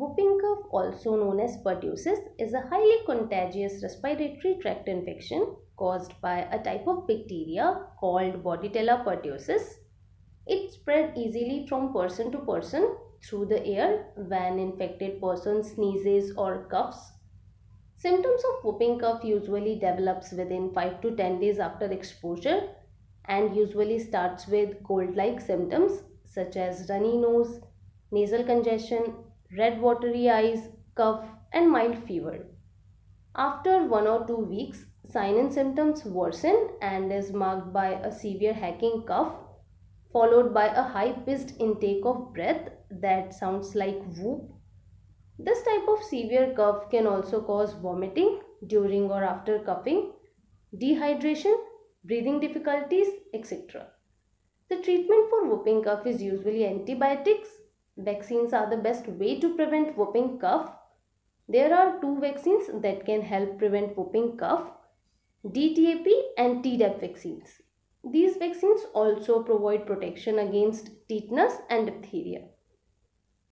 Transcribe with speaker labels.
Speaker 1: Whooping cough, also known as pertussis, is a highly contagious respiratory tract infection caused by a type of bacteria called Bordetella pertussis. It spreads easily from person to person through the air when infected person sneezes or coughs. Symptoms of whooping cough usually develops within 5 to 10 days after exposure and usually starts with cold-like symptoms such as runny nose, nasal congestion, red watery eyes, cough, and mild fever. After 1 or 2 weeks, sign and symptoms worsen and is marked by a severe hacking cough followed by a high-pitched intake of breath that sounds like whoop. This type of severe cough can also cause vomiting during or after coughing, dehydration, breathing difficulties, etc. The treatment for whooping cough is usually antibiotics. Vaccines are the best way to prevent whooping cough. There are two vaccines that can help prevent whooping cough: DTaP and Tdap vaccines. These vaccines also provide protection against tetanus and diphtheria.